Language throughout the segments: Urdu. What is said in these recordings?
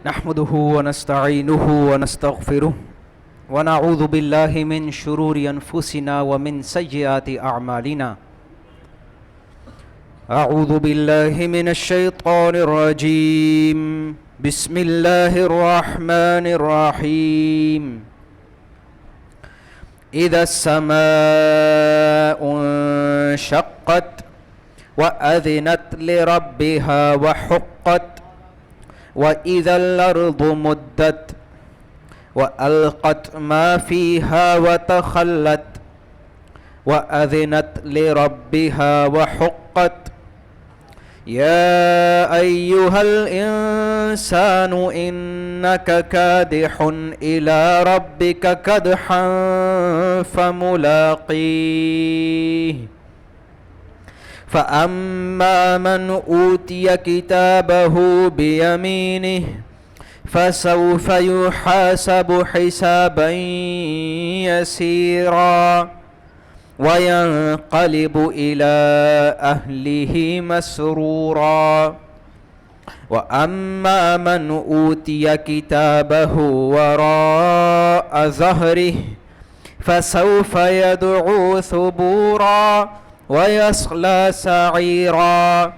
نحمده ونستعينه ونستغفره ونعوذ بالله من شرور أنفسنا ومن سيئات أعمالنا. أعوذ بالله من الشيطان الرجيم. بسم الله الرحمن الرحيم. إذا السماء انشقت وأذنت لربها وحقت وإذا الأرض مدت وألقت ما فيها وتخلت وأذنت لربها وحقت. يا أيها الإنسان إنك كادح إلى ربك كدحا فملاقيه. فأما من أوتي كتابه بيمينه فسوف يحاسب حسابا يسيرا وينقلب إلى أهله مسرورا. وأما من أوتي كتابه وراء ظهره فسوف يدعو ثبورا ويصلى سعيرا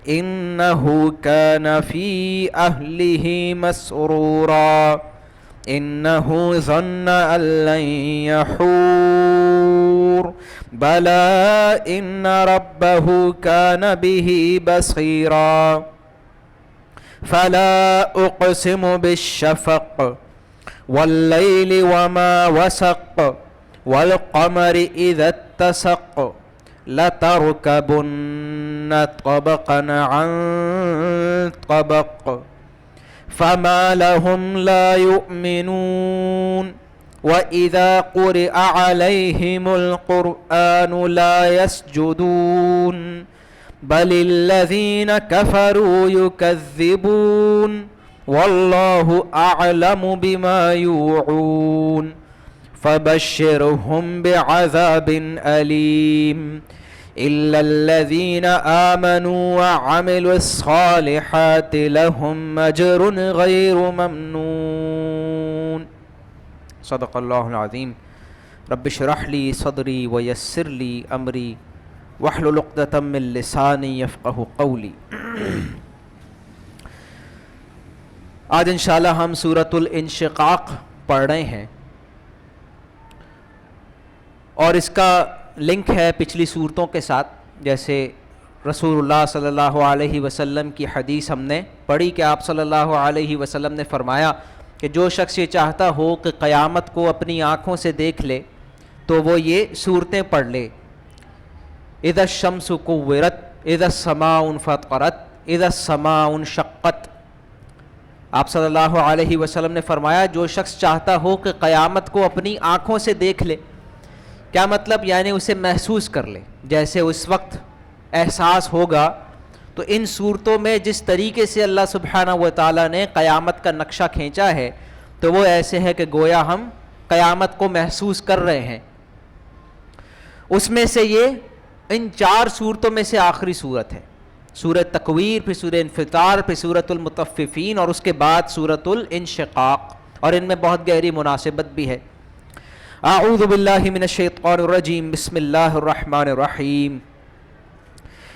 إنه كان في أهله مسرورا إنه ظن أن لن يحور بلى إن ربه كان به بصيرا. فلا أقسم بالشفق والليل وما وسق والقمر إذا اتسق لتركبن طبقا عن طبق فما لهم لا يؤمنون. وإذا قرئ عليهم القرآن لا يسجدون بل الذين كفروا يكذبون والله أعلم بما يوعون. فبشرهم بعذاب أليم إلا الذين آمنوا وعملوا الصالحات لهم أجر غير ممنون. صدق الله العظيم. رب اشرح لي صدري ويسر لي أمري واحلل عقدة من لساني يفقهوا قولي. آج انشاءاللہ ہم سورۃ الانشقاق پڑھ رہے ہیں اور اس کا لنک ہے پچھلی صورتوں کے ساتھ. جیسے رسول اللہ صلی اللہ علیہ وسلم کی حدیث ہم نے پڑھی کہ آپ صلی اللہ علیہ وسلم نے فرمایا کہ جو شخص یہ چاہتا ہو کہ قیامت کو اپنی آنکھوں سے دیکھ لے تو وہ یہ صورتیں پڑھ لے. اذا الشمس کورت اذا السماء انفطرت اذا السماء انشقت. آپ صلی اللہ علیہ وسلم نے فرمایا جو شخص چاہتا ہو کہ قیامت کو اپنی آنکھوں سے دیکھ لے. کیا مطلب؟ یعنی اسے محسوس کر لے. جیسے اس وقت احساس ہوگا تو ان صورتوں میں جس طریقے سے اللہ سبحانہ و تعالیٰ نے قیامت کا نقشہ کھینچا ہے تو وہ ایسے ہے کہ گویا ہم قیامت کو محسوس کر رہے ہیں. اس میں سے یہ ان 4 صورتوں میں سے آخری صورت ہے. سورۃ تکویر، پھر سورۃ انفطار، پھر سورۃ المطففین اور اس کے بعد سورۃ الانشقاق، اور ان میں بہت گہری مناسبت بھی ہے. اعوذ باللہ من الشیطان الرجیم. بسم اللہ الرحمن الرحیم.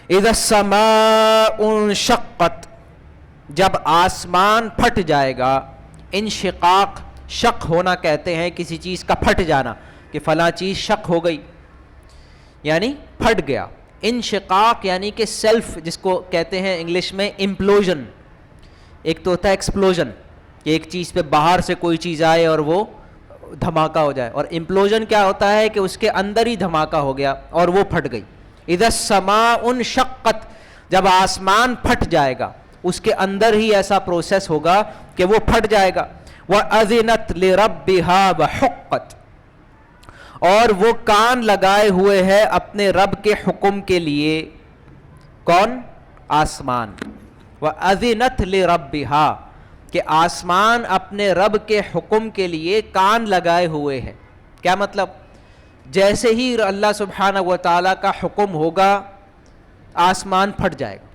اذا السماء انشقت، جب آسمان پھٹ جائے گا. انشقاق شق ہونا کہتے ہیں، کسی چیز کا پھٹ جانا، کہ فلاں چیز شق ہو گئی یعنی پھٹ گیا. انشقاق یعنی کہ سیلف، جس کو کہتے ہیں انگلش میں امپلوژن. ایک تو ہوتا ہے ایکسپلوژن کہ ایک چیز پہ باہر سے کوئی چیز آئے اور وہ دھماکہ ہو جائے، اور امپلوژن کیا ہوتا ہے کہ اس کے اندر ہی دھماکہ ہو گیا اور وہ پھٹ گئی. اذا السماء انشقت، جب آسمان پھٹ جائے گا اس کے اندر ہی ایسا پروسیس ہوگا کہ وہ پھٹ جائے گا. وَأَذِنَتْ لِرَبِّهَا وَحُقَّتْ، اور وہ کان لگائے ہوئے ہے اپنے رب کے حکم کے لیے. کون؟ آسمان. وَأَذِنَتْ لِرَبِّهَا، کہ آسمان اپنے رب کے حکم کے لیے کان لگائے ہوئے ہے. کیا مطلب؟ جیسے ہی اللہ سبحانہ و تعالیٰ کا حکم ہوگا آسمان پھٹ جائے گا.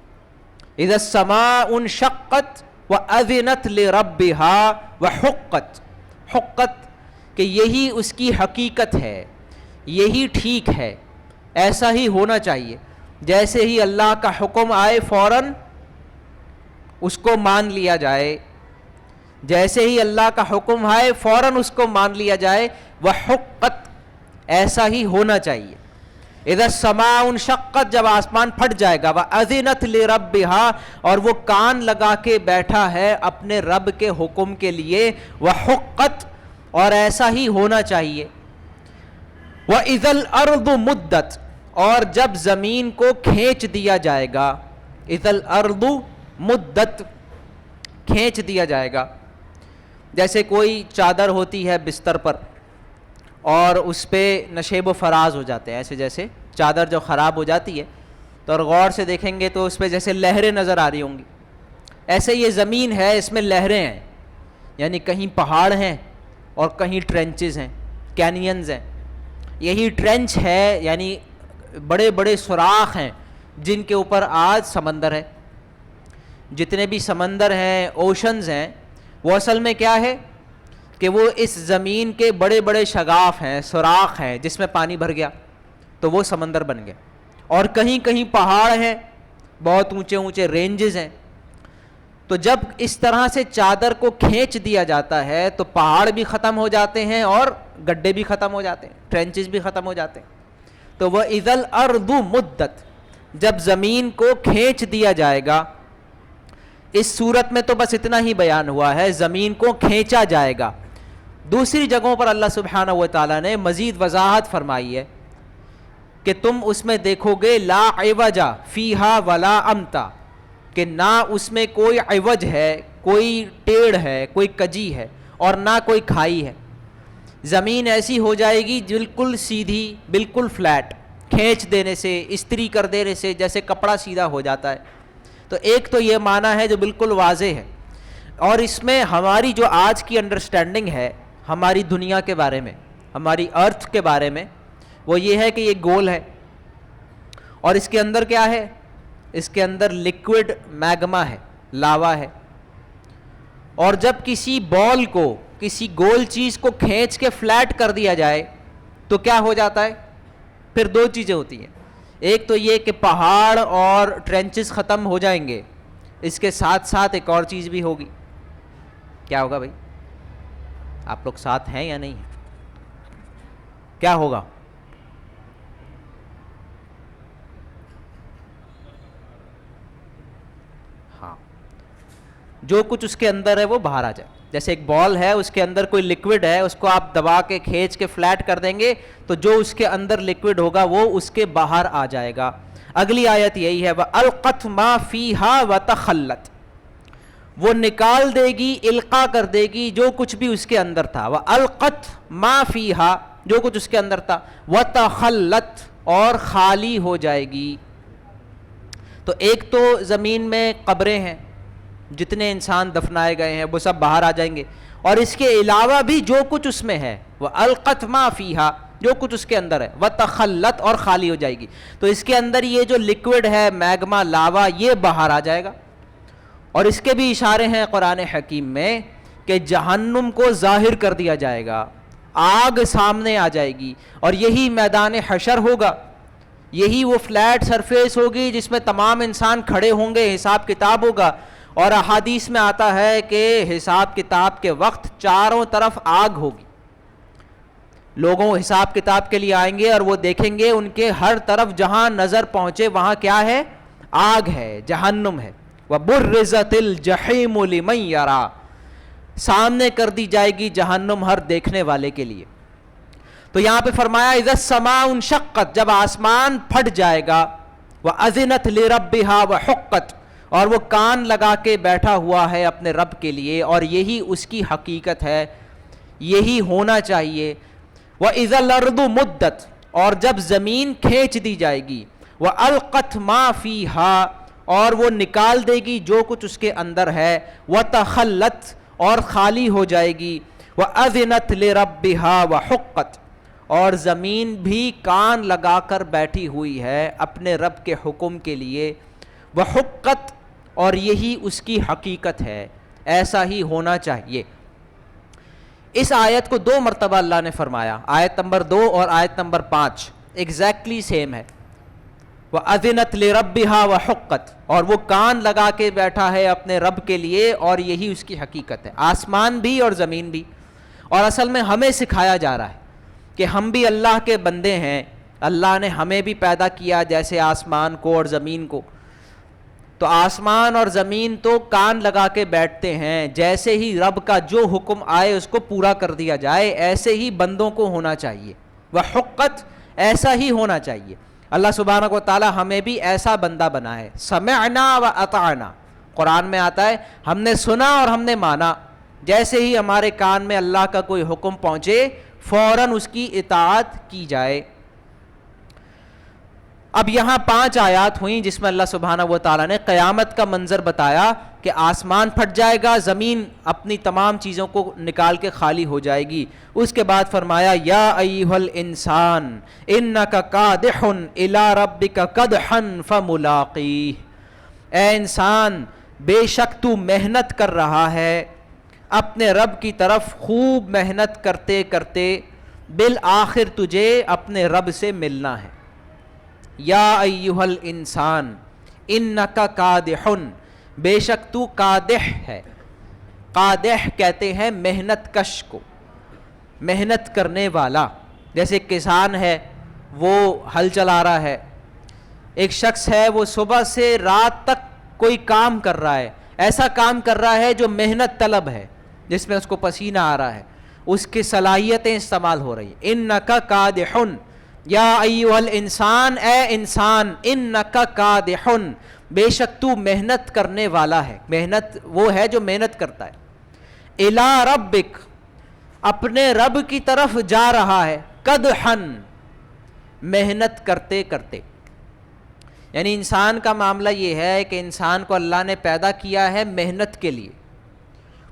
اذا السماء انشقت وَأَذِنَتْ لِرَبِّهَا وَحُقَّتْ، حقت کہ یہی اس کی حقیقت ہے، یہی ٹھیک ہے، ایسا ہی ہونا چاہیے. جیسے ہی اللہ کا حکم آئے فوراً اس کو مان لیا جائے، جیسے ہی اللہ کا حکم آئے فوراً اس کو مان لیا جائے. وحقت، ایسا ہی ہونا چاہیے. اذا السماء انشقت، جب آسمان پھٹ جائے گا. وَأَذِنَتْ لِرَبِّهَا، اور وہ کان لگا کے بیٹھا ہے اپنے رب کے حکم کے لیے. وحقت، اور ایسا ہی ہونا چاہیے. وَإِذَا الْأَرْضُ مُدَّتْ، اور جب زمین کو کھینچ دیا جائے گا. اِذَا الْأَرْضُ مُدَّتْ، کھینچ دیا جائے گا. جیسے کوئی چادر ہوتی ہے بستر پر اور اس پہ نشیب و فراز ہو جاتے ہیں، ایسے جیسے چادر جو خراب ہو جاتی ہے تو اور غور سے دیکھیں گے تو اس پہ جیسے لہریں نظر آ رہی ہوں گی، ایسے یہ زمین ہے، اس میں لہریں ہیں، یعنی کہیں پہاڑ ہیں اور کہیں ٹرنچز ہیں، کینینز ہیں. یہی ٹرنچ ہے، یعنی بڑے بڑے سوراخ ہیں جن کے اوپر آج سمندر ہے. جتنے بھی سمندر ہیں، اوشنز ہیں، وہ اصل میں کیا ہے کہ وہ اس زمین کے بڑے بڑے شگاف ہیں، سوراخ ہیں جس میں پانی بھر گیا تو وہ سمندر بن گیا. اور کہیں کہیں پہاڑ ہیں، بہت اونچے اونچے رینجز ہیں. تو جب اس طرح سے چادر کو کھینچ دیا جاتا ہے تو پہاڑ بھی ختم ہو جاتے ہیں اور گڈھے بھی ختم ہو جاتے ہیں، ٹرنچز بھی ختم ہو جاتے ہیں. تو وَإِذَا الْأَرْضُ مُدَّتْ، جب زمین کو کھینچ دیا جائے گا. اس صورت میں تو بس اتنا ہی بیان ہوا ہے، زمین کو کھینچا جائے گا. دوسری جگہوں پر اللہ سبحانہ و تعالیٰ نے مزید وضاحت فرمائی ہے کہ تم اس میں دیکھو گے لا عوج فیہا ولا امتا، کہ نہ اس میں کوئی عوج ہے، کوئی ٹیڑھ ہے، کوئی کجی ہے، اور نہ کوئی کھائی ہے. زمین ایسی ہو جائے گی بالکل سیدھی، بالکل فلیٹ، کھینچ دینے سے، استری کر دینے سے جیسے کپڑا سیدھا ہو جاتا ہے. تو ایک تو یہ معنی ہے جو بالکل واضح ہے. اور اس میں ہماری جو آج کی انڈرسٹینڈنگ ہے ہماری دنیا کے بارے میں، ہماری ارتھ کے بارے میں، وہ یہ ہے کہ یہ گول ہے اور اس کے اندر کیا ہے، اس کے اندر لکوڈ میگما ہے، لاوا ہے. اور جب کسی بال کو، کسی گول چیز کو کھینچ کے فلیٹ کر دیا جائے تو کیا ہو جاتا ہے؟ پھر دو چیزیں ہوتی ہیں. ایک تو یہ کہ پہاڑ اور ٹرنچز ختم ہو جائیں گے، اس کے ساتھ ساتھ ایک اور چیز بھی ہوگی. کیا ہوگا بھائی؟ آپ لوگ ساتھ ہیں یا نہیں ہیں؟ کیا ہوگا؟ ہاں، جو کچھ اس کے اندر ہے وہ باہر آ جائے. جیسے ایک بال ہے، اس کے اندر کوئی لکوڈ ہے، اس کو آپ دبا کے کھینچ کے فلیٹ کر دیں گے تو جو اس کے اندر لکوڈ ہوگا وہ اس کے باہر آ جائے گا. اگلی آیت یہی ہے وَأَلْقَتْ مَا فِيهَا وَتَخَلَّتْ، وہ نکال دے گی، القا کر دے گی جو کچھ بھی اس کے اندر تھا. وَأَلْقَتْ مَا فِيهَا، جو کچھ اس کے اندر تھا. وَتَخَلَّتْ، اور خالی ہو جائے گی. تو ایک تو زمین میں قبریں ہیں، جتنے انسان دفنائے گئے ہیں وہ سب باہر آ جائیں گے، اور اس کے علاوہ بھی جو کچھ اس میں ہے وَأَلْقَتْ مَا فِيهَا، جو کچھ اس کے اندر ہے. وَتَخَلَّتْ، اور خالی ہو جائے گی. تو اس کے اندر یہ جو لکوڈ ہے، میگما، لاوا، یہ باہر آ جائے گا. اور اس کے بھی اشارے ہیں قرآن حکیم میں کہ جہنم کو ظاہر کر دیا جائے گا، آگ سامنے آ جائے گی، اور یہی میدان حشر ہوگا، یہی وہ فلیٹ سرفیس ہوگی جس میں تمام انسان کھڑے ہوں گے، حساب کتاب ہوگا. اور احادیث میں آتا ہے کہ حساب کتاب کے وقت چاروں طرف آگ ہوگی. لوگوں حساب کتاب کے لیے آئیں گے اور وہ دیکھیں گے ان کے ہر طرف جہاں نظر پہنچے وہاں کیا ہے؟ آگ ہے، جہنم ہے. وَبُرِّزَتِ الْجَحِيمُ لِمَنْ يَرَى، سامنے کر دی جائے گی جہنم ہر دیکھنے والے کے لیے. تو یہاں پہ فرمایا اِذَا السَّمَاءُ انشَقَّتْ، جب آسمان پھٹ جائے گا. وَأَذِنَتْ لِرَبِّهَا وَحُقَّتْ، اور وہ کان لگا کے بیٹھا ہوا ہے اپنے رب کے لیے، اور یہی اس کی حقیقت ہے، یہی ہونا چاہیے. وَإِذَا الْأَرْضُ مُدَّتْ، اور جب زمین کھینچ دی جائے گی. وَأَلْقَتْ مَا فِيهَا، اور وہ نکال دے گی جو کچھ اس کے اندر ہے. وَتَخَلَّتْ، اور خالی ہو جائے گی. وَأَذِنَتْ لِرَبِّهَا وَحُقَّتْ، اور زمین بھی کان لگا کر بیٹھی ہوئی ہے اپنے رب کے حکم کے لیے. وَحُقَّتْ، اور یہی اس کی حقیقت ہے. ایسا ہی ہونا چاہیے. اس آیت کو 2 مرتبہ اللہ نے فرمایا, آیت نمبر 2 اور آیت نمبر 5 ایگزیکٹلی سیم ہے. وَأَذِنَتْ لِرَبِّهَا وَحُقَّتْ, اور وہ کان لگا کے بیٹھا ہے اپنے رب کے لیے, اور یہی اس کی حقیقت ہے. آسمان بھی اور زمین بھی. اور اصل میں ہمیں سکھایا جا رہا ہے کہ ہم بھی اللہ کے بندے ہیں, اللہ نے ہمیں بھی پیدا کیا جیسے آسمان کو اور زمین کو. تو آسمان اور زمین تو کان لگا کے بیٹھتے ہیں, جیسے ہی رب کا جو حکم آئے اس کو پورا کر دیا جائے, ایسے ہی بندوں کو ہونا چاہیے. وحقت, ایسا ہی ہونا چاہیے. اللہ سبحانہ و تعالی ہمیں بھی ایسا بندہ بنا ہے. سمعنا و اطعنا, قرآن میں آتا ہے ہم نے سنا اور ہم نے مانا. جیسے ہی ہمارے کان میں اللہ کا کوئی حکم پہنچے فوراً اس کی اطاعت کی جائے. اب یہاں 5 آیات ہوئیں جس میں اللہ سبحانہ و تعالیٰ نے قیامت کا منظر بتایا کہ آسمان پھٹ جائے گا, زمین اپنی تمام چیزوں کو نکال کے خالی ہو جائے گی. اس کے بعد فرمایا یا ایھا الانسان انک کادح الی ربک کدحا فملاقیہ, اے انسان بے شک تو محنت کر رہا ہے اپنے رب کی طرف, خوب محنت کرتے کرتے بالآخر تجھے اپنے رب سے ملنا ہے. یا ایھا الانسان انک کادح, بے شک تو کادح ہے. قادح کہتے ہیں محنت کش کو, محنت کرنے والا. جیسے کسان ہے وہ ہل چلا رہا ہے, ایک شخص ہے وہ صبح سے رات تک کوئی کام کر رہا ہے, ایسا کام کر رہا ہے جو محنت طلب ہے, جس میں اس کو پسینہ آ رہا ہے, اس کی صلاحیتیں استعمال ہو رہی ہیں. انک کادح یا ایھا الانسان, اے انسان, انک کادح, بے شک تو محنت کرنے والا ہے. محنت وہ ہے جو محنت کرتا ہے. الی ربک, اپنے رب کی طرف جا رہا ہے. کدحا, محنت کرتے کرتے. یعنی انسان کا معاملہ یہ ہے کہ انسان کو اللہ نے پیدا کیا ہے محنت کے لیے,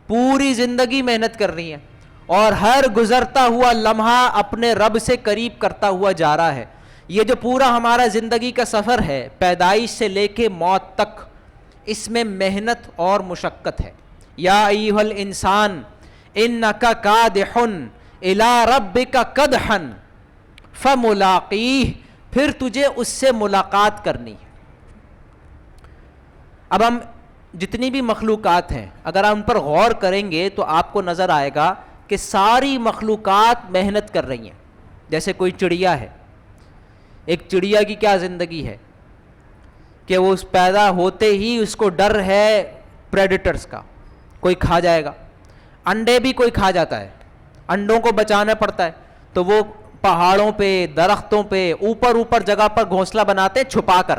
پوری زندگی محنت کرنی ہے, اور ہر گزرتا ہوا لمحہ اپنے رب سے قریب کرتا ہوا جا رہا ہے. یہ جو پورا ہمارا زندگی کا سفر ہے پیدائش سے لے کے موت تک, اس میں محنت اور مشقت ہے. یا ایھا الانسان انک کادح الی ربک کدحا فملاقیہ, پھر تجھے اس سے ملاقات کرنی ہے. اب ہم جتنی بھی مخلوقات ہیں اگر ہم ان پر غور کریں گے تو آپ کو نظر آئے گا کہ ساری مخلوقات محنت کر رہی ہیں. جیسے کوئی چڑیا ہے, ایک چڑیا کی کیا زندگی ہے کہ وہ پیدا ہوتے ہی اس کو ڈر ہے پریڈیٹرز کا, کوئی کھا جائے گا. انڈے بھی کوئی کھا جاتا ہے, انڈوں کو بچانا پڑتا ہے, تو وہ پہاڑوں پہ, درختوں پہ, اوپر جگہ پر گھونسلہ بناتے ہیں, چھپا کر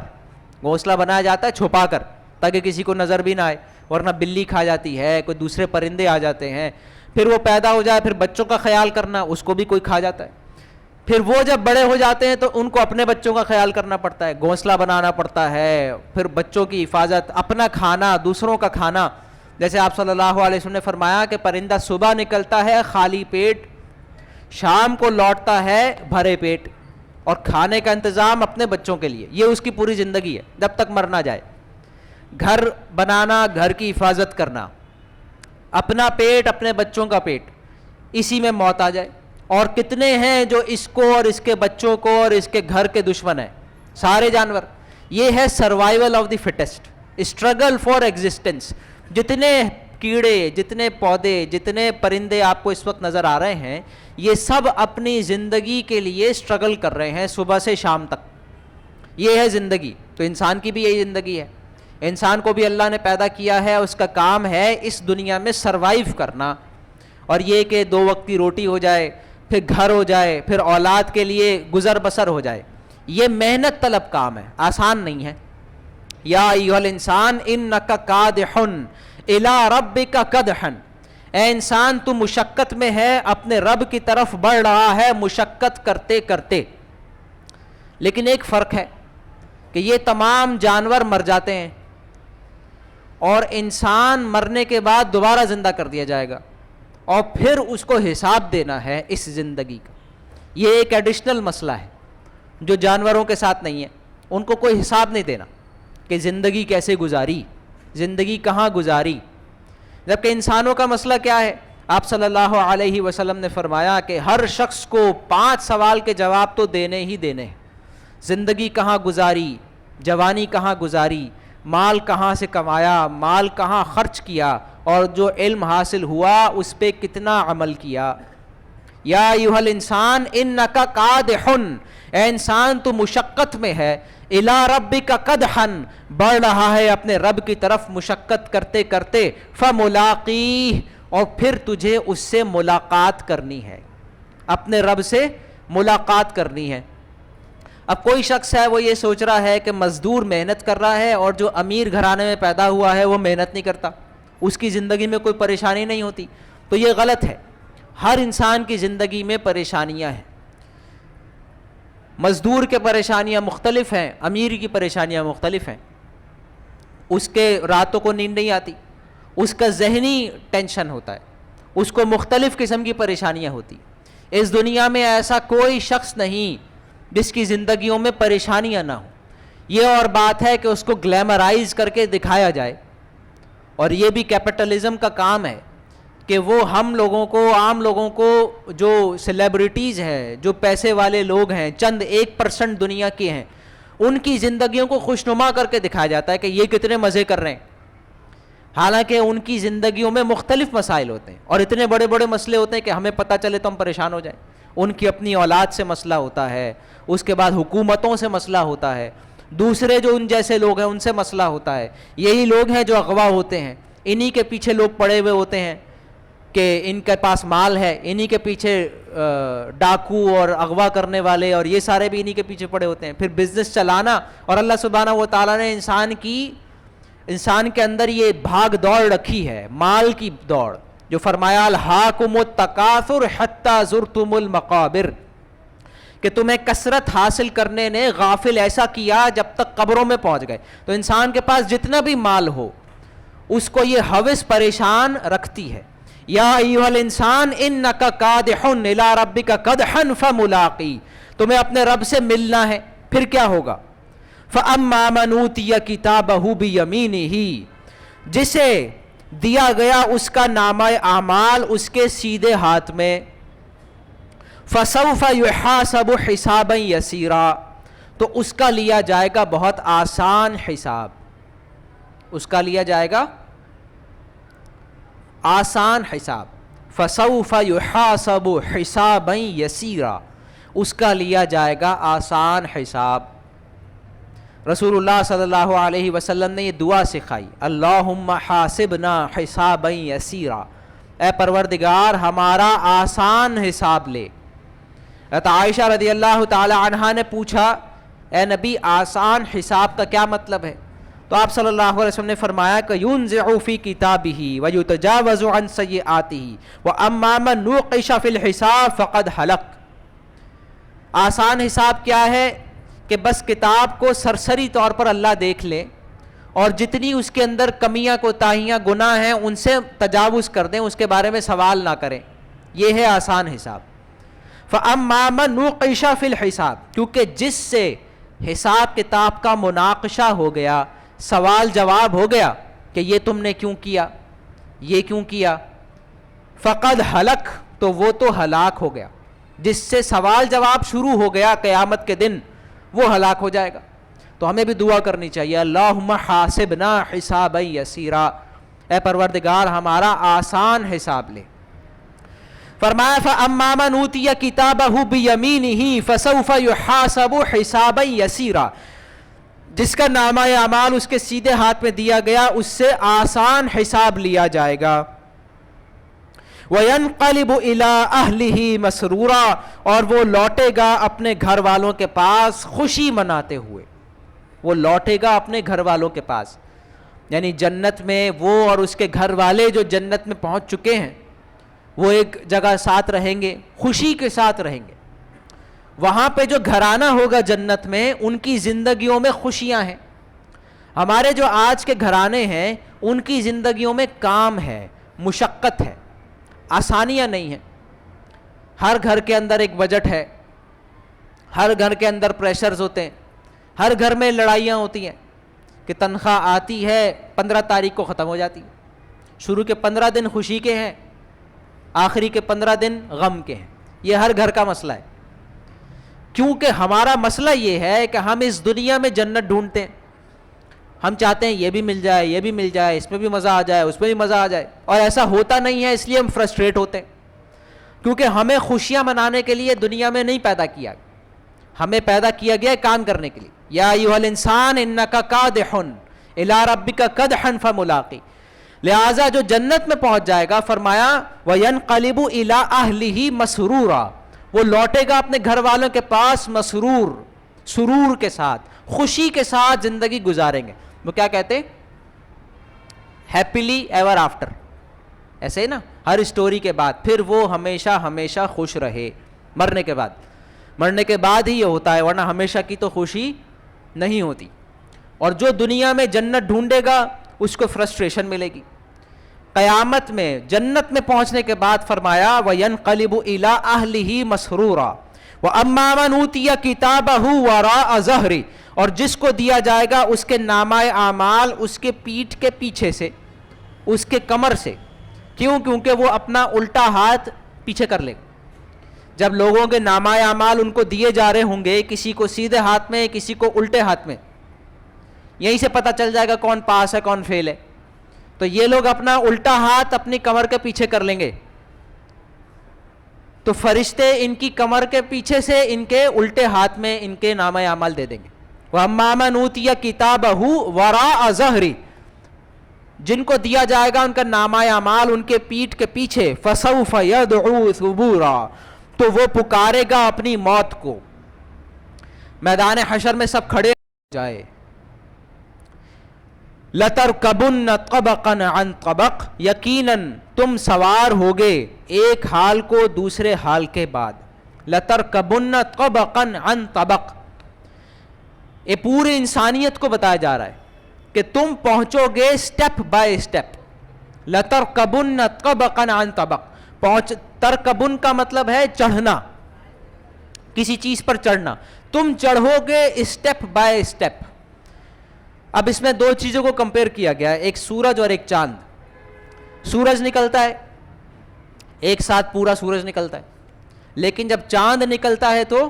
گھونسلہ بنایا جاتا ہے, چھپا کر, تاکہ کسی کو نظر بھی نہ آئے, ورنہ بلی کھا جاتی ہے, کوئی دوسرے پرندے آ جاتے ہیں. پھر وہ پیدا ہو جائے, پھر بچوں کا خیال کرنا, اس کو بھی کوئی کھا جاتا ہے. پھر وہ جب بڑے ہو جاتے ہیں تو ان کو اپنے بچوں کا خیال کرنا پڑتا ہے, گھونسلہ بنانا پڑتا ہے, پھر بچوں کی حفاظت, اپنا کھانا, دوسروں کا کھانا. جیسے آپ صلی اللہ علیہ وسلم نے فرمایا کہ پرندہ صبح نکلتا ہے خالی پیٹ, شام کو لوٹتا ہے بھرے پیٹ, اور کھانے کا انتظام اپنے بچوں کے لیے. یہ اس کی پوری زندگی ہے جب تک مر نہ جائے. گھر بنانا, گھر کی حفاظت کرنا, اپنا پیٹ, اپنے بچوں کا پیٹ, اسی میں موت آ جائے. اور کتنے ہیں جو اس کو اور اس کے بچوں کو اور اس کے گھر کے دشمن ہیں, سارے جانور. یہ ہے survival of the fittest, struggle for existence. جتنے کیڑے, جتنے پودے, جتنے پرندے آپ کو اس وقت نظر آ رہے ہیں, یہ سب اپنی زندگی کے لیے اسٹرگل کر رہے ہیں صبح سے شام تک. یہ ہے زندگی. تو انسان کی بھی یہی زندگی ہے. انسان کو بھی اللہ نے پیدا کیا ہے, اس کا کام ہے اس دنیا میں سروائیو کرنا, اور یہ کہ 2 وقت کی روٹی ہو جائے, پھر گھر ہو جائے, پھر اولاد کے لیے گزر بسر ہو جائے. یہ محنت طلب کام ہے, آسان نہیں ہے. یا ایھا الانسان انک کادح الی ربک کدحا, اے انسان تو مشقت میں ہے, اپنے رب کی طرف بڑھ رہا ہے مشقت کرتے کرتے. لیکن ایک فرق ہے کہ یہ تمام جانور مر جاتے ہیں, اور انسان مرنے کے بعد دوبارہ زندہ کر دیا جائے گا, اور پھر اس کو حساب دینا ہے اس زندگی کا. یہ ایک ایڈیشنل مسئلہ ہے جو جانوروں کے ساتھ نہیں ہے. ان کو کوئی حساب نہیں دینا کہ زندگی کیسے گزاری, زندگی کہاں گزاری. جبکہ انسانوں کا مسئلہ کیا ہے؟ آپ صلی اللہ علیہ وسلم نے فرمایا کہ ہر شخص کو 5 سوال کے جواب تو دینے ہی دینے ہیں۔ زندگی کہاں گزاری، جوانی کہاں گزاری، مال کہاں سے کمایا، مال کہاں خرچ کیا، اور جو علم حاصل ہوا اس پہ کتنا عمل کیا۔ یا ایھا الانسان انک کادح، اے انسان تو مشقت میں ہے، الی ربک قدحا، بڑھ رہا ہے اپنے رب کی طرف مشقت کرتے کرتے، فملاقیہ، اور پھر تجھے اس سے ملاقات کرنی ہے، اپنے رب سے ملاقات کرنی ہے۔ اب کوئی شخص ہے وہ یہ سوچ رہا ہے کہ مزدور محنت کر رہا ہے اور جو امیر گھرانے میں پیدا ہوا ہے وہ محنت نہیں کرتا، اس کی زندگی میں کوئی پریشانی نہیں ہوتی، تو یہ غلط ہے۔ ہر انسان کی زندگی میں پریشانیاں ہیں، مزدور کے پریشانیاں مختلف ہیں، امیر کی پریشانیاں مختلف ہیں۔ اس کے راتوں کو نیند نہیں آتی، اس کا ذہنی ٹینشن ہوتا ہے، اس کو مختلف قسم کی پریشانیاں ہوتی۔ اس دنیا میں ایسا کوئی شخص نہیں جس کی زندگیوں میں پریشانیاں نہ ہوں۔ یہ اور بات ہے کہ اس کو گلیمرائز کر کے دکھایا جائے، اور یہ بھی کیپٹلزم کا کام ہے کہ وہ ہم لوگوں کو، عام لوگوں کو، جو سیلیبریٹیز ہیں، جو پیسے والے لوگ ہیں، چند 1% دنیا کے ہیں، ان کی زندگیوں کو خوشنما کر کے دکھایا جاتا ہے کہ یہ کتنے مزے کر رہے ہیں، حالانکہ ان کی زندگیوں میں مختلف مسائل ہوتے ہیں، اور اتنے بڑے بڑے مسئلے ہوتے ہیں کہ ہمیں پتہ چلے تو ہم پریشان ہو جائیں۔ ان کی اپنی اولاد سے مسئلہ ہوتا ہے، اس کے بعد حکومتوں سے مسئلہ ہوتا ہے، دوسرے جو ان جیسے لوگ ہیں ان سے مسئلہ ہوتا ہے۔ یہی لوگ ہیں جو اغوا ہوتے ہیں، انہی کے پیچھے لوگ پڑے ہوئے ہوتے ہیں کہ ان کے پاس مال ہے، انہی کے پیچھے ڈاکو اور اغوا کرنے والے اور یہ سارے بھی انہی کے پیچھے پڑے ہوتے ہیں۔ پھر بزنس چلانا، اور اللہ سبحانہ و تعالیٰ نے انسان کے اندر یہ بھاگ دوڑ رکھی ہے، مال کی دوڑ، جو فرمایا الہاکم التکاثر حتی زرتم المقابر، کہ تمہیں کثرت حاصل کرنے نے غافل ایسا کیا جب تک قبروں میں پہنچ گئے۔ تو انسان کے پاس جتنا بھی مال ہو اس کو یہ ہوس پریشان رکھتی ہے۔ یا ایھا الانسان انک کادح الی ربک قدحا فملاقی، تمہیں اپنے رب سے ملنا ہے، پھر کیا ہوگا؟ فاما من اوتی کتابہ بیمینہ، جسے دیا گیا اس کا نامہ اعمال اس کے سیدھے ہاتھ میں، فسوف یحاسب حسابا یسیرا، تو اس کا لیا جائے گا بہت آسان حساب، اس کا لیا جائے گا آسان حساب۔ فسوف یحاسب حسابا یسیرا، اس کا لیا جائے گا آسان حساب۔ رسول اللہ صلی اللہ علیہ وسلم نے یہ دعا سکھائی، اللہم حاسبنا حسابا یسیرا، اے پروردگار ہمارا آسان حساب لے۔ حضرت عائشہ رضی اللہ تعالی عنہا نے پوچھا، اے نبی آسان حساب کا کیا مطلب ہے؟ تو آپ صلی اللہ علیہ وسلم نے فرمایا کہ ينزع فی کتابہ ویتجاوز عن سیئاتہ واما من نوقش فی الحساب فقد ہلک۔ آسان حساب کیا ہے؟ کہ بس کتاب کو سرسری طور پر اللہ دیکھ لے، اور جتنی اس کے اندر کمیاں کوتاہیاں گناہ ہیں ان سے تجاوز کر دیں، اس کے بارے میں سوال نہ کریں، یہ ہے آسان حساب۔ فَأَمَّا مَن نُوقِشَ فِي الْحِسَابِ، کیونکہ جس سے حساب کتاب کا مناقشہ ہو گیا، سوال جواب ہو گیا کہ یہ تم نے کیوں کیا، یہ کیوں کیا، فقد ہلک، تو وہ تو ہلاک ہو گیا۔ جس سے سوال جواب شروع ہو گیا قیامت کے دن وہ ہلاک ہو جائے گا۔ تو ہمیں بھی دعا کرنی چاہیے، اللہم حاسبنا حسابا یسیرا، اے پروردگار ہمارا آسان حساب لے۔ فرمایا فَأَمَّا مَنْ أُوتِيَ كِتَابَهُ بِيَمِينِهِ فَسَوْفَ يُحَاسَبُ حِسَابًا يَسِيرًا، جس کا نامہ اعمال اس کے سیدھے ہاتھ میں دیا گیا اس سے آسان حساب لیا جائے گا۔ وَيَنْقَلِبُ إِلَىٰ أَهْلِهِ مَسْرُورًا، اور وہ لوٹے گا اپنے گھر والوں کے پاس خوشی مناتے ہوئے، وہ لوٹے گا اپنے گھر والوں کے پاس، یعنی جنت میں وہ اور اس کے گھر والے جو جنت میں پہنچ چکے ہیں وہ ایک جگہ ساتھ رہیں گے، خوشی کے ساتھ رہیں گے۔ وہاں پہ جو گھرانہ ہوگا جنت میں ان کی زندگیوں میں خوشیاں ہیں۔ ہمارے جو آج کے گھرانے ہیں ان کی زندگیوں میں کام ہے، مشقت ہے، آسانیاں نہیں ہیں۔ ہر گھر کے اندر ایک بجٹ ہے، ہر گھر کے اندر پریشرز ہوتے ہیں، ہر گھر میں لڑائیاں ہوتی ہیں کہ تنخواہ آتی ہے 15 تاریخ کو ختم ہو جاتی ہے، شروع کے 15 دن خوشی کے ہیں، آخری کے 15 دن غم کے ہیں. یہ ہر گھر کا مسئلہ ہے، کیونکہ ہمارا مسئلہ یہ ہے کہ ہم اس دنیا میں جنت ڈھونڈتے ہیں. ہم چاہتے ہیں یہ بھی مل جائے، یہ بھی مل جائے، اس میں بھی مزہ آ جائے، اس میں بھی مزہ آ جائے، اور ایسا ہوتا نہیں ہے. اس لیے ہم فرسٹریٹ ہوتے ہیں، کیونکہ ہمیں خوشیاں منانے کے لیے دنیا میں نہیں پیدا کیا، ہمیں پیدا کیا گیا ہے کام کرنے کے لیے. یا ایھا الانسان انک کادح الی ربک کدحا فملاقی. لہٰذا جو جنت میں پہنچ جائے گا، فرمایا وینقلب الی اہلہ مسرورا، وہ لوٹے گا اپنے گھر والوں کے پاس مسرور، سرور کے ساتھ، خوشی کے ساتھ زندگی گزاریں گے. وہ کیا کہتے ہیں؟ Happily ever after. ایسے ہی نا، ہر اسٹوری کے بعد پھر وہ ہمیشہ ہمیشہ خوش رہے. مرنے کے بعد، مرنے کے بعد ہی یہ ہوتا ہے، ورنہ ہمیشہ کی تو خوشی نہیں ہوتی. اور جو دنیا میں جنت ڈھونڈے گا اس کو فرسٹریشن ملے گی. قیامت میں جنت میں پہنچنے کے بعد فرمایا وَيَنْقَلِبُ إِلَىٰ أَهْلِهِ مَسْرُورًا وَأَمَّا مَنْ أُوتِيَ كِتَابَهُ وَرَاءَ ظَهْرِهِ، اور جس کو دیا جائے گا اس کے نامہ اعمال اس کے پیٹھ کے پیچھے سے، اس کے کمر سے. کیوں؟ کیونکہ وہ اپنا الٹا ہاتھ پیچھے کر لے گا. جب لوگوں کے نامہ اعمال ان کو دیے جا رہے ہوں گے، کسی کو سیدھے ہاتھ میں، کسی کو الٹے ہاتھ میں، یہیں سے پتہ چل جائے گا کون پاس ہے کون فیل ہے. تو یہ لوگ اپنا الٹا ہاتھ اپنی کمر کے پیچھے کر لیں گے، تو فرشتے ان کی کمر کے پیچھے سے ان کے الٹے ہاتھ میں ان کے نامہ اعمال دے دیں گے. وَأَمَّا مَنْ أُوتِيَ كِتَابَهُ وَرَاءَ ظَهْرِهِ، جن کو دیا جائے گا ان کا نامہ اعمال ان کے پیٹھ کے پیچھے، فَسَوْفَ يَدْعُو ثُبُورًا، تو وہ پکارے گا اپنی موت کو. میدان حشر میں سب کھڑے جائے. لَتَرْكَبُنَّ طَبَقًا عَنْ طَبَقٍ، یقیناً تم سوار ہوگے ایک حال کو دوسرے حال کے بعد. لَتَرْكَبُنَّ طَبَقًا عَنْ طَبَقٍ، یہ پوری انسانیت کو بتایا جا رہا ہے کہ تم پہنچو گے سٹیپ بائی سٹیپ. لَتَرْكَبُنَّ طَبَقًا عَنْ طَبَقٍ، ترکبن کا مطلب ہے چڑھنا، کسی چیز پر چڑھنا. تم چڑھو گے اسٹیپ بائی اسٹیپ. اب اس میں دو چیزوں کو کمپیئر کیا گیا ہے، ایک سورج اور ایک چاند. سورج نکلتا ہے ایک ساتھ، پورا سورج نکلتا ہے، لیکن جب چاند نکلتا ہے تو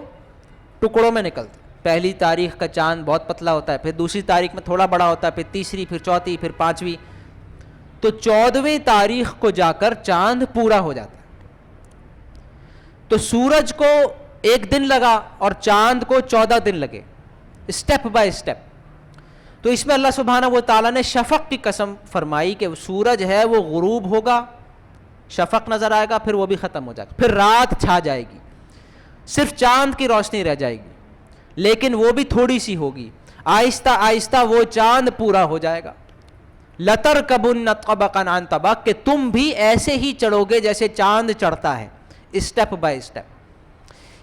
ٹکڑوں میں نکلتا ہے. پہلی تاریخ کا چاند بہت پتلا ہوتا ہے، پھر دوسری تاریخ میں تھوڑا بڑا ہوتا ہے، پھر تیسری، پھر چوتھی، پھر پانچویں. تو 14ویں تاریخ کو جا کر چاند پورا ہو جاتا ہے. تو سورج کو ایک دن لگا اور چاند کو 14 دن لگے، اسٹیپ بائی اسٹیپ. تو اس میں اللہ سبحانہ و تعالیٰ نے شفق کی قسم فرمائی کہ سورج ہے وہ غروب ہوگا، شفق نظر آئے گا، پھر وہ بھی ختم ہو جائے گا، پھر رات چھا جائے گی، صرف چاند کی روشنی رہ جائے گی، لیکن وہ بھی تھوڑی سی ہوگی. آہستہ آہستہ وہ چاند پورا ہو جائے گا. لَتَرْكَبُنَّ طَبَقًا عَنْ طَبَقٍ، کہ تم بھی ایسے ہی چڑھو گے جیسے چاند چڑھتا ہے، اسٹیپ بائی اسٹیپ.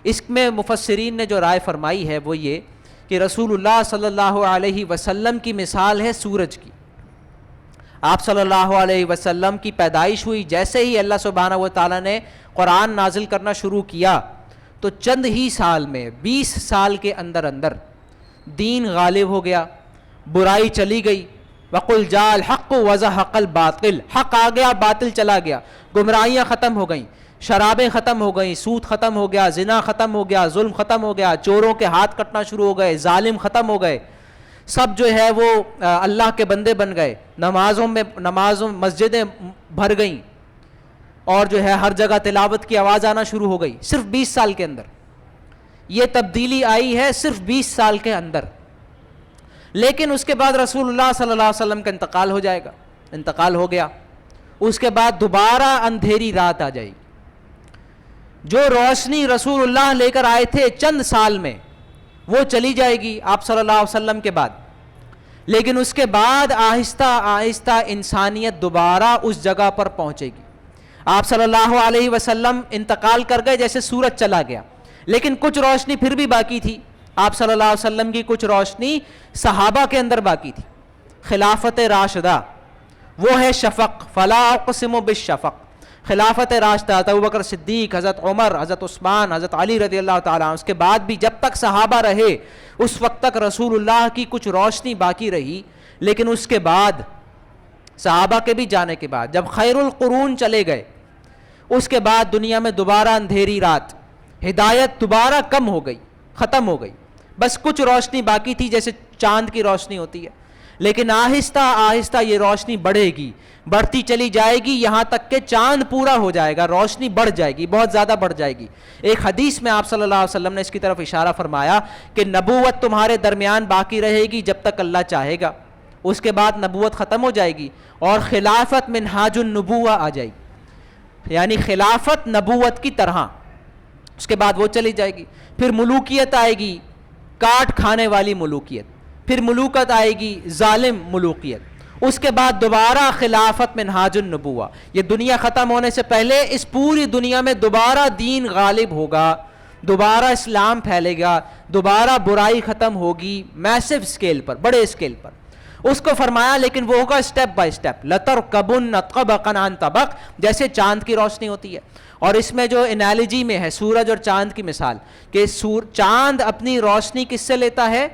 اس میں مفسرین نے جو رائے فرمائی ہے وہ یہ کہ رسول اللہ صلی اللہ علیہ وسلم کی مثال ہے سورج کی. آپ صلی اللہ علیہ وسلم کی پیدائش ہوئی، جیسے ہی اللہ سبحانہ و تعالیٰ نے قرآن نازل کرنا شروع کیا تو چند ہی سال میں، 20 سال کے اندر اندر دین غالب ہو گیا، برائی چلی گئی. وَقُلْ جَاءَ الْحَقُّ وَزَهَقَ الْبَاطِلُ، حق آ گیا باطل چلا گیا، گمراہیاں ختم ہو گئیں، شرابیں ختم ہو گئیں، سود ختم ہو گیا، زنا ختم ہو گیا، ظلم ختم ہو گیا، چوروں کے ہاتھ کٹنا شروع ہو گئے، ظالم ختم ہو گئے، سب جو ہے وہ اللہ کے بندے بن گئے، نمازوں مسجدیں بھر گئیں، اور جو ہے ہر جگہ تلاوت کی آواز آنا شروع ہو گئی. صرف 20 سال کے اندر یہ تبدیلی آئی ہے، صرف 20 سال کے اندر. لیکن اس کے بعد رسول اللہ صلی اللہ علیہ وسلم کا انتقال ہو جائے گا، انتقال ہو گیا. اس کے بعد دوبارہ اندھیری رات آ جائے گی. جو روشنی رسول اللہ لے کر آئے تھے چند سال میں وہ چلی جائے گی آپ صلی اللہ علیہ وسلم کے بعد. لیکن اس کے بعد آہستہ آہستہ انسانیت دوبارہ اس جگہ پر پہنچے گی. آپ صلی اللہ علیہ وسلم انتقال کر گئے جیسے سورج چلا گیا، لیکن کچھ روشنی پھر بھی باقی تھی. آپ صلی اللہ علیہ وسلم کی کچھ روشنی صحابہ کے اندر باقی تھی. خلافت راشدہ وہ ہے شفق، فلا اقسم بالشفق. خلافت راشدہ، ابو بکر صدیق، حضرت عمر، حضرت عثمان، حضرت علی رضی اللہ تعالیٰ عنہ، اس کے بعد بھی جب تک صحابہ رہے اس وقت تک رسول اللہ کی کچھ روشنی باقی رہی. لیکن اس کے بعد صحابہ کے بھی جانے کے بعد جب خیر القرون چلے گئے، اس کے بعد دنیا میں دوبارہ اندھیری رات، ہدایت دوبارہ کم ہو گئی، ختم ہو گئی، بس کچھ روشنی باقی تھی جیسے چاند کی روشنی ہوتی ہے، لیکن آہستہ آہستہ یہ روشنی بڑھے گی، بڑھتی چلی جائے گی، یہاں تک کہ چاند پورا ہو جائے گا، روشنی بڑھ جائے گی، بہت زیادہ بڑھ جائے گی۔ ایک حدیث میں آپ صلی اللہ علیہ وسلم نے اس کی طرف اشارہ فرمایا کہ نبوت تمہارے درمیان باقی رہے گی جب تک اللہ چاہے گا، اس کے بعد نبوت ختم ہو جائے گی اور خلافت منہاج النبوہ آ جائے گی، یعنی خلافت نبوت کی طرح، اس کے بعد وہ چلی جائے گی۔ پھر ملوکیت آئے گی، کاٹ کھانے والی ملوکیت، پھر ملوکت آئے گی، ظالم ملوکیت، اس کے بعد دوبارہ خلافت منہاج النبوہ۔ یہ دنیا ختم ہونے سے پہلے اس پوری دنیا میں دوبارہ دین غالب ہوگا، دوبارہ اسلام پھیلے گا، دوبارہ برائی ختم ہوگی، میسو اسکیل پر، بڑے اسکیل پر۔ اس کو فرمایا لیکن وہ ہوگا سٹیپ بائی سٹیپ، لَتَرْكَبُنَّ طَبَقًا عَنْ طَبَقٍ، جیسے چاند کی روشنی ہوتی ہے۔ اور اس میں جو انالوجی میں ہے سورج اور چاند کی مثال، کہ چاند اپنی روشنی کس سے لیتا ہے؟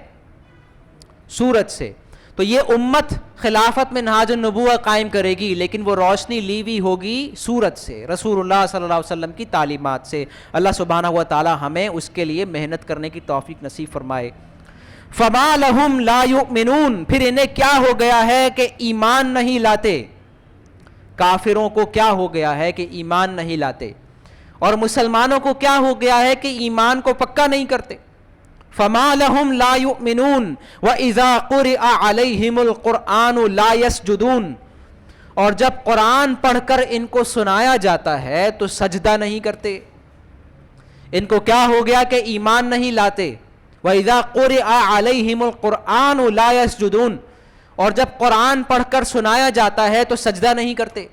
سورج سے۔ تو یہ امت خلافت میں منہاج النبوہ قائم کرے گی، لیکن وہ روشنی لی ہوئی ہوگی سورج سے، رسول اللہ صلی اللہ علیہ وسلم کی تعلیمات سے۔ اللہ سبحانہ و تعالی ہمیں اس کے لیے محنت کرنے کی توفیق نصیب فرمائے۔ فَمَا لَهُمْ لَا يُؤْمِنُونَ، پھر انہیں کیا ہو گیا ہے کہ ایمان نہیں لاتے؟ کافروں کو کیا ہو گیا ہے کہ ایمان نہیں لاتے، اور مسلمانوں کو کیا ہو گیا ہے کہ ایمان کو پکا نہیں کرتے۔ فَمَا لَهُمْ لَا يُؤْمِنُونَ وَإِذَا قُرِئَ عَلَيْهِمُ الْقُرْآنُ لَا يَسْجُدُونَ، اور جب قرآن پڑھ کر ان کو سنایا جاتا ہے تو سجدہ نہیں کرتے۔ ان کو کیا ہو گیا کہ ایمان نہیں لاتے۔ وَإِذَا قُرِئَ عَلَيْهِمُ الْقُرْآنُ لَا يَسْجُدُونَ، اور جب قرآن پڑھ کر سنایا جاتا ہے تو سجدہ نہیں کرتے۔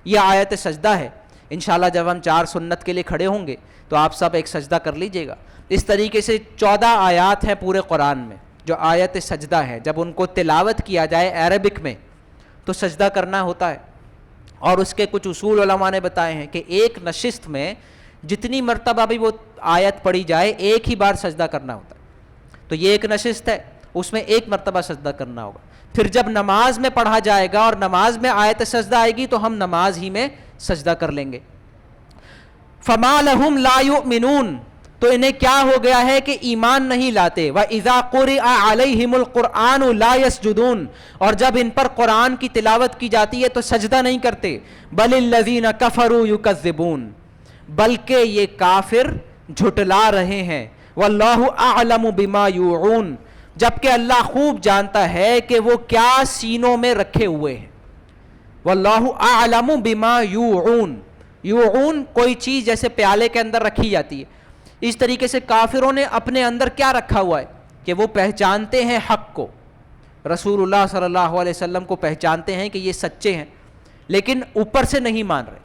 یہ آیت سجدہ ہے۔ انشاءاللہ جب ہم 4 سنت کے لیے کھڑے ہوں گے تو آپ سب ایک سجدہ کر لیجئے گا۔ اس طریقے سے 14 آیات ہیں پورے قرآن میں جو آیت سجدہ ہے، جب ان کو تلاوت کیا جائے عربک میں تو سجدہ کرنا ہوتا ہے۔ اور اس کے کچھ اصول علماء نے بتائے ہیں کہ ایک نشست میں جتنی مرتبہ بھی وہ آیت پڑھی جائے ایک ہی بار سجدہ کرنا ہوتا ہے۔ تو یہ ایک نشست ہے، اس میں ایک مرتبہ سجدہ کرنا ہوگا۔ پھر جب نماز میں پڑھا جائے گا اور نماز میں آیت سجدہ آئے گی تو ہم نماز ہی میں سجدہ کر لیں گے۔ فَمَا لَهُمْ لَا يُؤْمِنُونَ، تو انہیں کیا ہو گیا ہے کہ ایمان نہیں لاتے۔ وَإِذَا قُرِئَ عَلَيْهِمُ الْقُرْآنُ لَا يَسْجُدُونَ، اور جب ان پر قرآن کی تلاوت کی جاتی ہے تو سجدہ نہیں کرتے۔ بَلِ الَّذِينَ كَفَرُوا يُكَذِّبُونَ، بلکہ یہ کافر جھٹلا رہے ہیں۔ وَاللَّهُ أَعْلَمُ بِمَا يُوعُونَ، جبکہ اللہ خوب جانتا ہے کہ وہ کیا سینوں میں رکھے ہوئے ہیں۔ وَاللَّهُ أَعْلَمُ بِمَا يُوعُونَ، یوعون کوئی چیز جیسے پیالے کے اندر رکھی جاتی ہے، اس طریقے سے کافروں نے اپنے اندر کیا رکھا ہوا ہے کہ وہ پہچانتے ہیں حق کو، رسول اللہ صلی اللہ علیہ وسلم کو پہچانتے ہیں کہ یہ سچے ہیں، لیکن اوپر سے نہیں مان رہے۔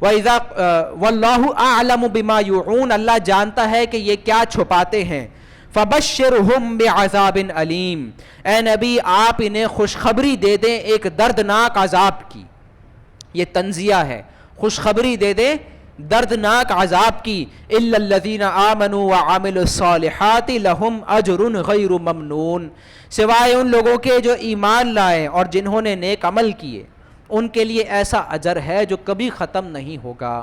وَاللَّهُ أَعْلَمُ بِمَا يُوعُونَ، اللہ جانتا ہے کہ یہ کیا چھپاتے ہیں۔ فَبَشِّرْهُمْ بِعَذَابٍ أَلِيمٍ، اے نبی آپ انہیں خوشخبری دے دیں ایک دردناک عذاب کی۔ یہ تنزیہ ہے، خوشخبری دے دیں دردناک عذاب کی۔ إِلَّا الَّذِينَ آمَنُوا وَعَمِلُوا الصَّالِحَاتِ لَهُمْ أَجْرٌ غَيْرُ مَمْنُونٍ، سوائے ان لوگوں کے جو ایمان لائے اور جنہوں نے نیک عمل کیے، ان کے لیے ایسا اجر ہے جو کبھی ختم نہیں ہوگا۔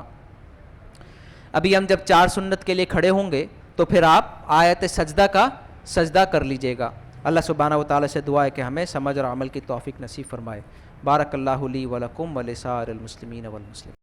ابھی ہم جب 4 سنت کے لیے کھڑے ہوں گے تو پھر آپ آیت سجدہ کا سجدہ کر لیجئے گا۔ اللہ سبحانہ و تعالی سے دعا ہے کہ ہمیں سمجھ اور عمل کی توفیق نصیب فرمائے۔ بارک اللہ لی ولکم ولسائر المسلمین والمسلمات۔